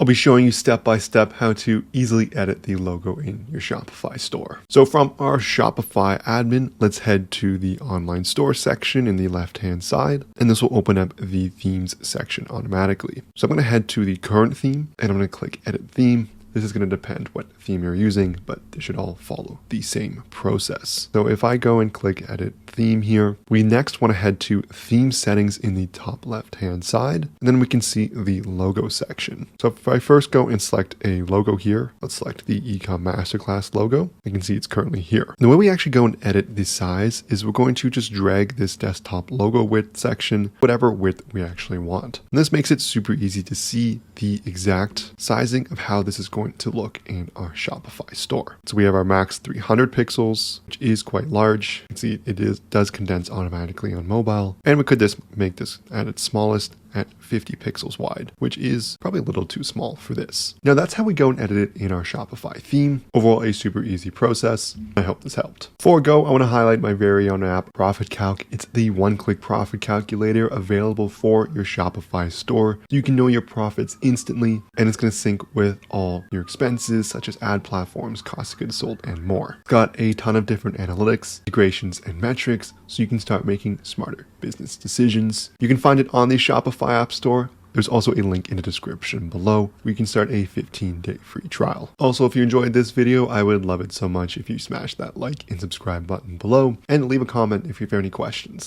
I'll be showing you step by step how to easily edit the logo in your Shopify store. So from our Shopify admin, let's head to the online store section in the left-hand side, and this will open up the themes section automatically. So I'm going to head to the current theme, and I'm going to click edit theme. This is going to depend what theme you're using, but they should all follow the same process. So if I go and click edit theme here, we next want to head to theme settings in the top left-hand side, and then we can see the logo section. So if I first go and select a logo here, let's select the Ecom Masterclass logo. You can see it's currently here. The way we actually go and edit the size is we're going to just drag this desktop logo width section, whatever width we actually want. And this makes it super easy to see the exact sizing of how this is going to look in our Shopify store. So we have our max 300 pixels, which is quite large. You can see it does condense automatically on mobile. And we could just make this at its smallest at 50 pixels wide, which is probably a little too small for this. Now that's how we go and edit it in our Shopify theme. Overall, a super easy process. I hope this helped. Before I go, I want to highlight my very own app, PRODKIT. It's the one-click profit calculator available for your Shopify store. You can know your profits instantly, and it's going to sync with all your expenses, such as ad platforms, cost of goods sold, and more. It's got a ton of different analytics, integrations, and metrics, so you can start making smarter business decisions. You can find it on the Shopify App Store. There's also a link in the description below where you can start a 15-day free trial. Also, if you enjoyed this video, I would love it so much if you smash that like and subscribe button below and leave a comment if you have any questions.